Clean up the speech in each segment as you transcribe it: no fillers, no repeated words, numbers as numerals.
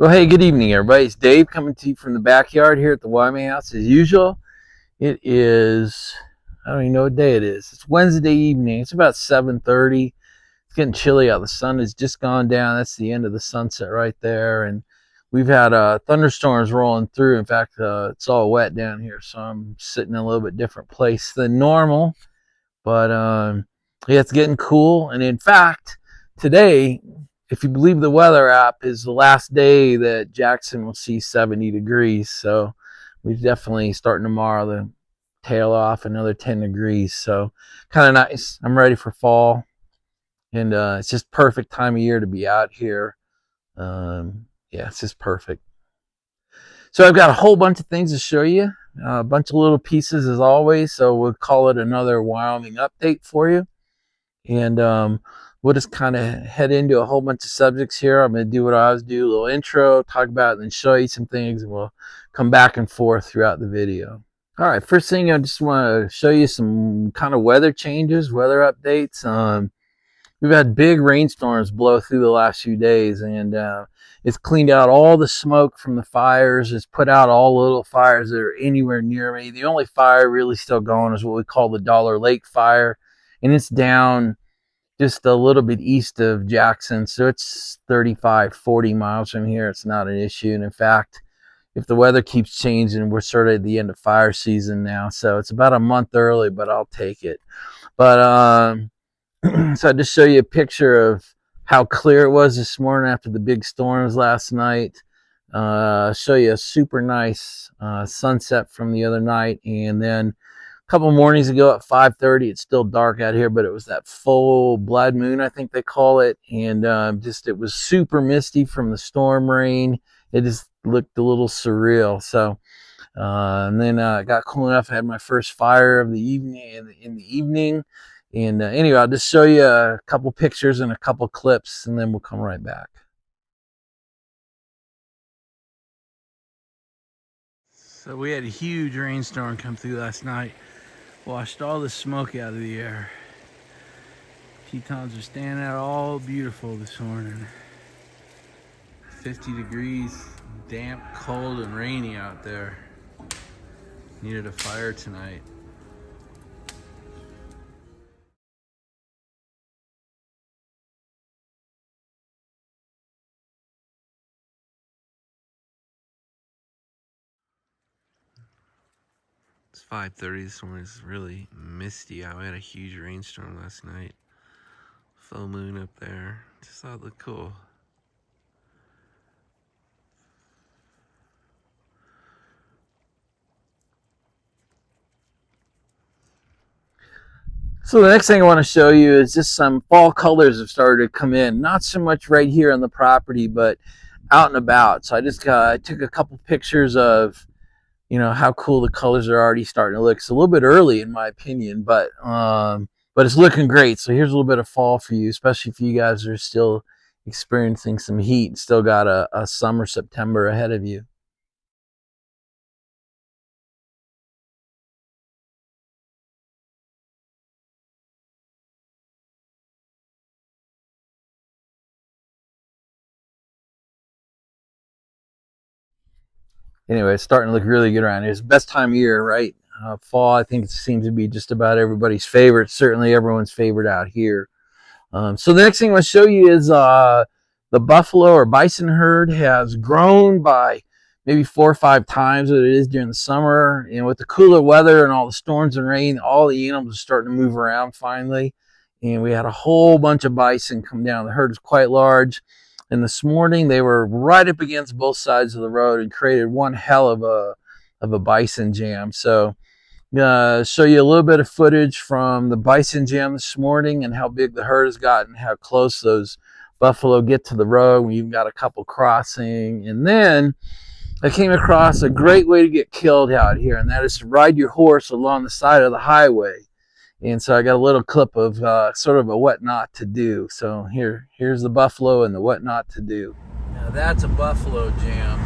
Well, hey, good evening, everybody. It's Dave coming to you from the backyard here at the Wyoming house. As usual, it is, I don't even know what day it is. It's Wednesday evening. It's about 7:30. It's getting chilly out. The sun has just gone down. That's the end of the sunset right there. And we've had thunderstorms rolling through. In fact, it's all wet down here, so I'm sitting in a little bit different place than normal. But yeah, it's getting cool. And in fact, today, if you believe the weather app, is the last day that Jackson will see 70 degrees. So we've definitely starting tomorrow to tail off another 10 degrees. So kind of nice. I'm ready for fall. And it's just perfect time of year to be out here. Yeah, it's just perfect. So I've got a whole bunch of things to show you, a bunch of little pieces as always. So we'll call it another Wyoming update for you. And we'll just kind of head into a whole bunch of subjects here. I'm going to do what I always do, a little intro, talk about it, and then show you some things, and we'll come back and forth throughout the video. All right, first thing I just want to show you some kind of weather changes, weather updates. We've had big rainstorms blow through the last few days, and it's cleaned out all the smoke from the fires. It's put out all the little fires that are anywhere near me. The only fire really still going is what we call the Dollar Lake fire, and it's down just a little bit east of Jackson, so it's 35, 40 miles from here. It's not an issue, and in fact, if the weather keeps changing, we're sort of at the end of fire season now, so it's about a month early, but I'll take it. But so I just show you a picture of how clear it was this morning after the big storms last night. Show you a super nice sunset from the other night, and then a couple mornings ago at 5:30, it's still dark out here, but it was that full blood moon, I think they call it, and it was super misty from the storm rain. It just looked a little surreal. So and then it got cool enough. I had my first fire of the evening in the evening. And anyway, I'll just show you a couple pictures and a couple clips, and then we'll come right back. So we had a huge rainstorm come through last night. Washed all the smoke out of the air. Tetons are standing out all beautiful this morning. 50 degrees, damp, cold, and rainy out there. Needed a fire tonight. It's 5:30 this morning. It's really misty out. We had a huge rainstorm last night. Full moon up there. Just thought it looked cool. So the next thing I want to show you is just some fall colors have started to come in. Not so much right here on the property, but out and about. So I took a couple pictures of, how cool the colors are already starting to look. It's a little bit early in my opinion, but it's looking great. So here's a little bit of fall for you, especially if you guys are still experiencing some heat and still got a summer September ahead of you. Anyway, it's starting to look really good around here. It's the best time of year, right? Fall, I think it seems to be just about everybody's favorite. Certainly everyone's favorite out here. So the next thing I'm going to show you is the buffalo or bison herd has grown by maybe 4 or 5 times what it is during the summer. And with the cooler weather and all the storms and rain, all the animals are starting to move around finally. And we had a whole bunch of bison come down. The herd is quite large. And this morning they were right up against both sides of the road and created one hell of a bison jam. So show you a little bit of footage from the bison jam this morning and how big the herd has gotten, how close those buffalo get to the road. We've got a couple crossing. And then I came across a great way to get killed out here, and that is to ride your horse along the side of the highway. And so I got a little clip of sort of a what not to do. So here's the buffalo and the what not to do. Now that's a buffalo jam.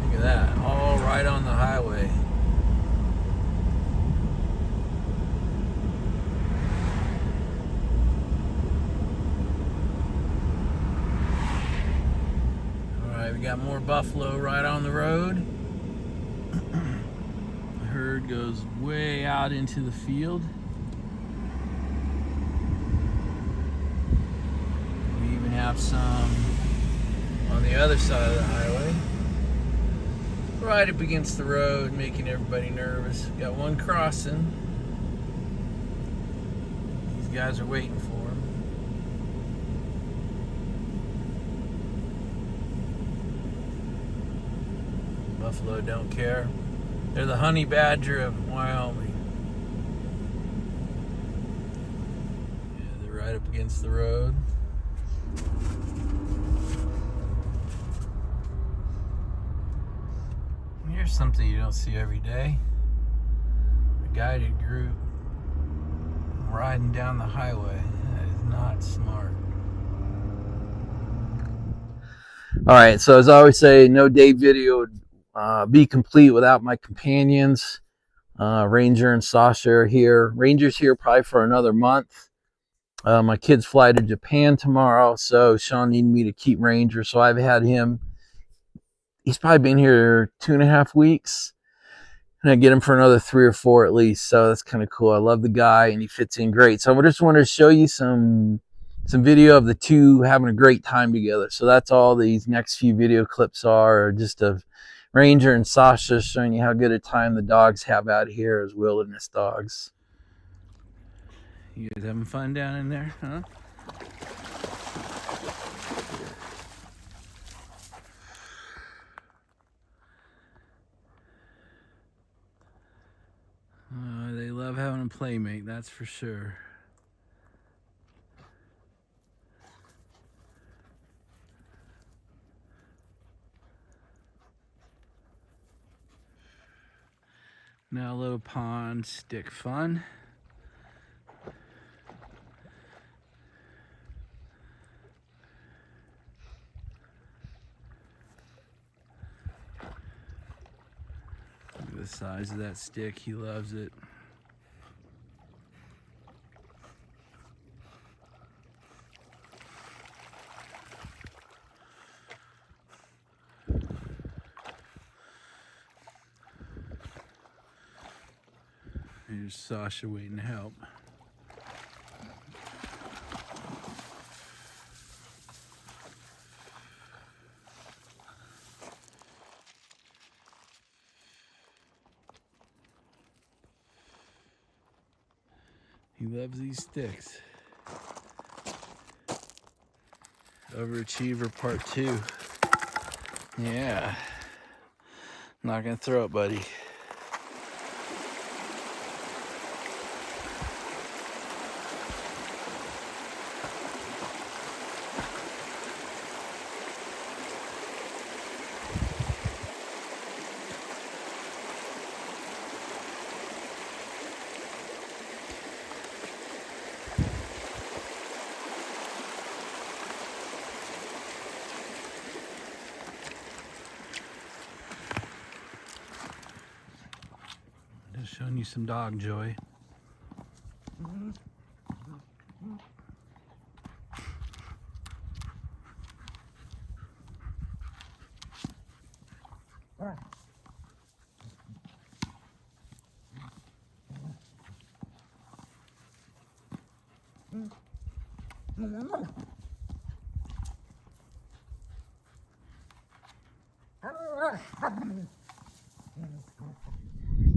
Look at that, all right on the highway. We got more buffalo right on the road. The herd goes way out into the field. We even have some on the other side of the highway, right up against the road, making everybody nervous. Got one crossing. These guys are waiting for him. Buffalo don't care. They're the honey badger of Wyoming. Yeah, they're right up against the road. Here's something you don't see every day. A guided group riding down the highway. That is not smart. Alright, so as I always say, no day video would be complete without my companions. Ranger and Sasha are here. Ranger's here probably for another month. My kids fly to Japan tomorrow, so Sean needed me to keep Ranger, so I've had him. He's probably been here 2.5 weeks, and I get him for another 3 or 4 at least, so that's kind of cool. I love the guy, and he fits in great. So I just wanted to show you some video of the two having a great time together. So that's all these next few video clips are, just of Ranger and Sasha showing you how good a time the dogs have out here as wilderness dogs. You guys having fun down in there, huh? They love having a playmate, that's for sure. Now a little pond stick fun. Look at the size of that stick, he loves it. Here's Sasha waiting to help. He loves these sticks. Overachiever part 2. Yeah. Not gonna throw it, buddy. Just showing you some dog joy.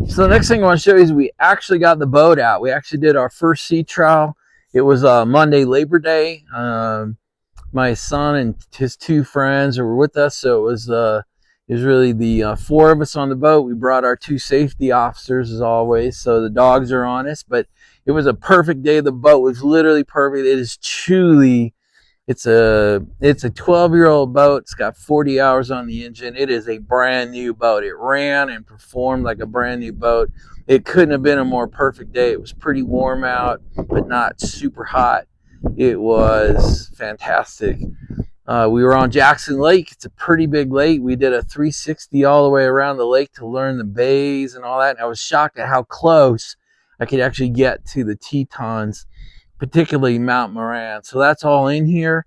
So the next thing I want to show you is we actually got the boat out. We actually did our first sea trial. It was Monday, Labor Day. My son and his 2 friends were with us, so it was really the 4 of us on the boat. We brought our 2 safety officers as always, so the dogs are on us. But it was a perfect day. The boat was literally perfect. It is truly. It's a 12-year-old boat. It's got 40 hours on the engine. It is a brand new boat. It ran and performed like a brand new boat. It couldn't have been a more perfect day. It was pretty warm out, but not super hot. It was fantastic. We were on Jackson Lake. It's a pretty big lake. We did a 360 all the way around the lake to learn the bays and all that. And I was shocked at how close I could actually get to the Tetons, particularly Mount Moran. So that's all in here.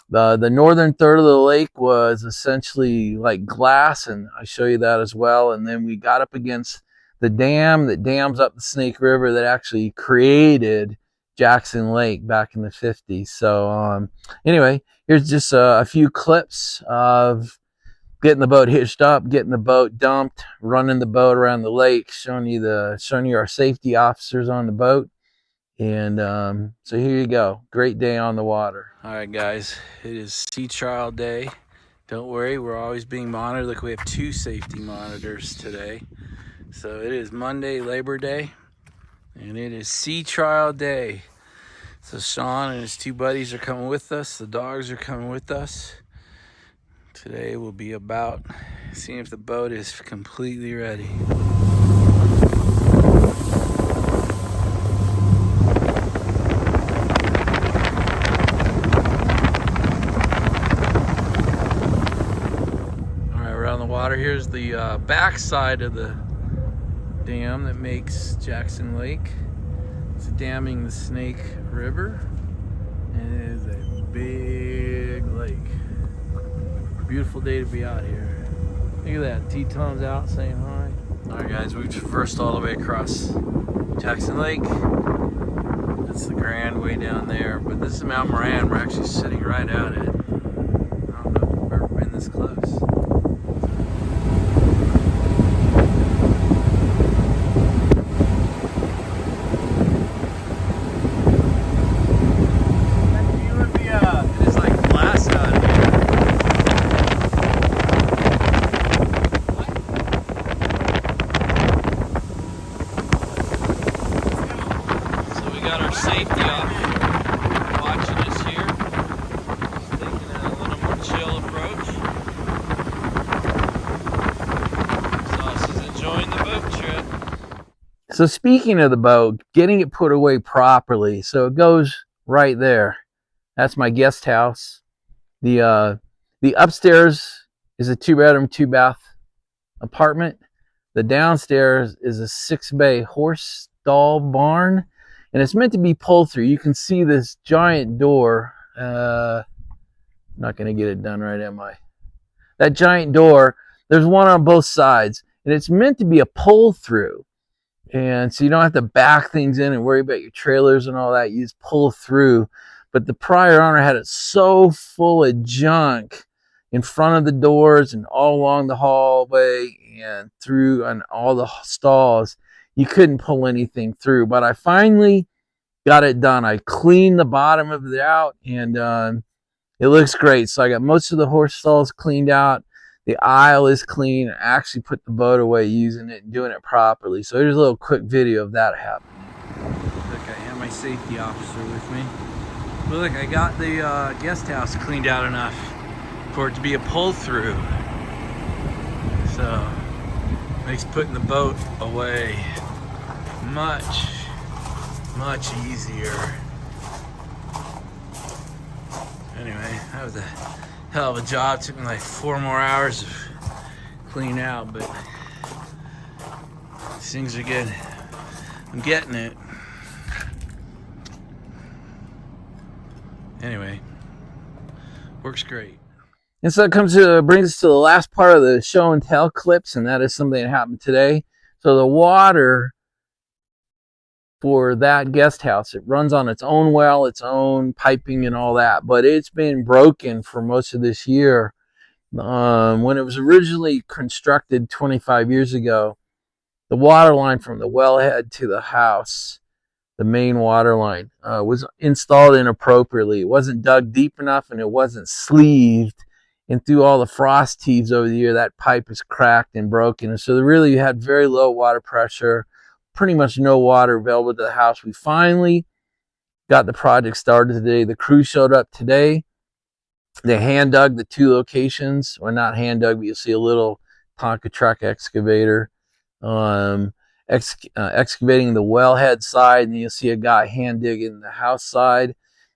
The northern third of the lake was essentially like glass, and I show you that as well. And then we got up against the dam that dams up the Snake River that actually created Jackson Lake back in the 50s. So anyway, here's just a few clips of getting the boat hitched up, getting the boat dumped, running the boat around the lake, showing you our safety officers on the boat. And so here you go. Great day on the water. All right, guys, it is sea trial day. Don't worry, we're always being monitored. Look, we have 2 safety monitors today. So it is Monday, Labor Day, and it is sea trial day. So Sean and his 2 buddies are coming with us. The dogs are coming with us. Today will be about seeing if the boat is completely ready. All right, we're on the water. Here's the back side of the dam that makes Jackson Lake. It's damming the Snake River, and it is a big lake. Beautiful day to be out here. Look at that, Tetons out saying hi. All right, guys, we've traversed all the way across Jackson Lake. That's the Grand way down there, but this is Mount Moran. We're actually sitting right at it. I don't know if we've ever been this close. Got our safety off watching us here, just taking a little more chill approach. Sauce is enjoying the boat trip. So speaking of the boat, getting it put away properly, so it goes right there. That's my guest house. The upstairs is a 2-bedroom, 2-bath apartment. The downstairs is a 6-bay horse stall barn. And it's meant to be pulled through. You can see this giant door. I'm not going to get it done right, am I? That giant door, there's one on both sides. And it's meant to be a pull through. And so you don't have to back things in and worry about your trailers and all that. You just pull through. But the prior owner had it so full of junk in front of the doors and all along the hallway and through on all the stalls. You couldn't pull anything through, but I finally got it done. I cleaned the bottom of it out, and it looks great. So I got most of the horse stalls cleaned out. The aisle is clean. I actually put the boat away using it and doing it properly. So here's a little quick video of that happening. Look, I have my safety officer with me. But look, I got the guest house cleaned out enough for it to be a pull-through. So makes putting the boat away much easier. Anyway, that was a hell of a job. It took me like 4 more hours of clean out, but these things are good. I'm getting it. Anyway, works great. And so it brings us to the last part of the show and tell clips, and that is something that happened today. So the water for that guest house, it runs on its own well, its own piping and all that, but it's been broken for most of this year. When it was originally constructed 25 years ago, the water line from the wellhead to the house, the main water line, was installed inappropriately. It wasn't dug deep enough, and it wasn't sleeved. And through all the frost heaves over the year, that pipe is cracked and broken. And so they really had very low water pressure, pretty much no water available to the house. We finally got the project started today. The crew showed up today. They hand dug the 2 locations. Well, not hand dug, but you'll see a little Tonka truck excavator excavating the wellhead side, and you'll see a guy hand digging the house side.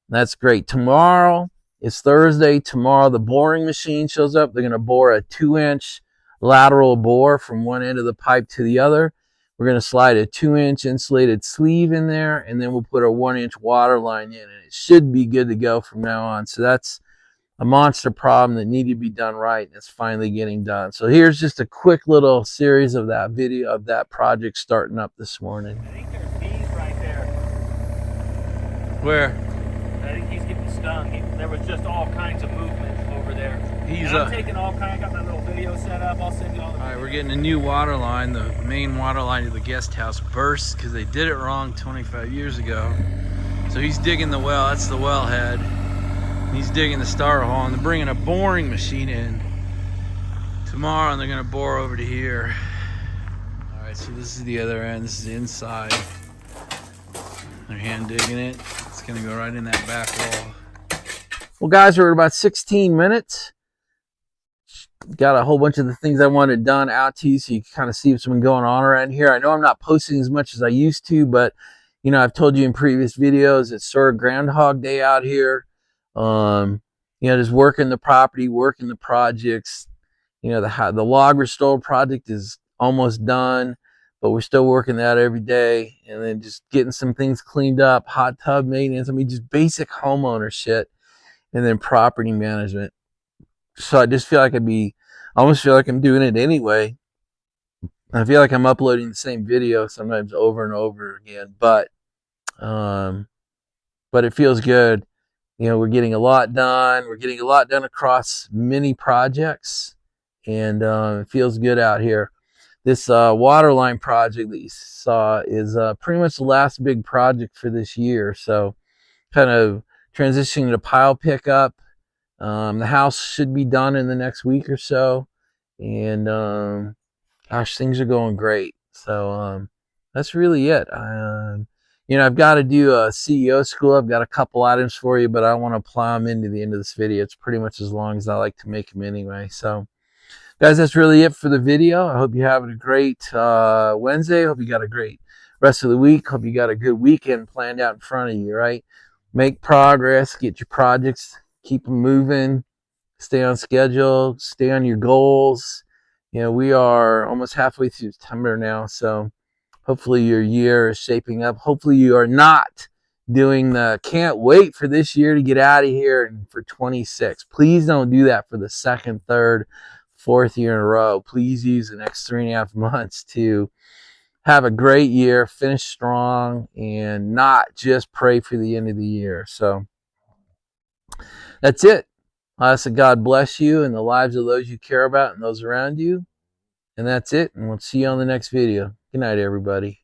That's great. Tomorrow, it's Thursday. Tomorrow, the boring machine shows up. They're going to bore a 2-inch lateral bore from one end of the pipe to the other. We're going to slide a 2-inch insulated sleeve in there, and then we'll put a 1-inch water line in, and it should be good to go from now on. So that's a monster problem that needed to be done right, and it's finally getting done. So here's just a quick little series of that video of that project starting up this morning. I think there's bees right there. Where? I think he's getting stung. There was just all kinds of movement over there. I'm taking all kinds. I got my little video set up. I'll send you all the All right, we're getting a new water line. The main water line to the guest house burst because they did it wrong 25 years ago. So he's digging the well. That's the well head. He's digging the starter hole, and they're bringing a boring machine in tomorrow, and they're gonna bore over to here. All right, so this is the other end. This is the inside. They're hand digging it. It's gonna go right in that back wall. Well, guys, we're at about 16 minutes. Got a whole bunch of the things I wanted done out to you, so you can kind of see what's been going on around here. I know I'm not posting as much as I used to, but you know, I've told you in previous videos, it's sort of Groundhog Day out here. You know, just working the property, working the projects. You know, the log restore project is almost done, but we're still working that every day. And then just getting some things cleaned up, hot tub maintenance. I mean, just basic homeowner shit, and then property management. So I just feel like I almost feel like I'm doing it anyway. I feel like I'm uploading the same video sometimes over and over again, but it feels good. You know, we're getting a lot done. We're getting a lot done across many projects, and it feels good out here. This water line project that you saw is pretty much the last big project for this year. So kind of transitioning to pile pickup. The house should be done in the next week or so. And gosh, things are going great. So that's really it. You know, I've got to do a CEO school. I've got a couple items for you, but I want to plow them into the end of this video. It's pretty much as long as I like to make them anyway. So, guys, that's really it for the video. I hope you're having a great Wednesday. I hope you got a great rest of the week. Hope you got a good weekend planned out in front of you, right? Make progress. Get your projects. Keep them moving. Stay on schedule. Stay on your goals. You know, we are almost halfway through September now, so hopefully your year is shaping up. Hopefully you are not doing the can't wait for this year to get out of here and for 26. Please don't do that for the second, third, fourth year in a row. Please use the next 3.5 months to have a great year, finish strong, and not just pray for the end of the year. So that's it. I ask that God bless you and the lives of those you care about and those around you. And that's it. And we'll see you on the next video. Good night, everybody.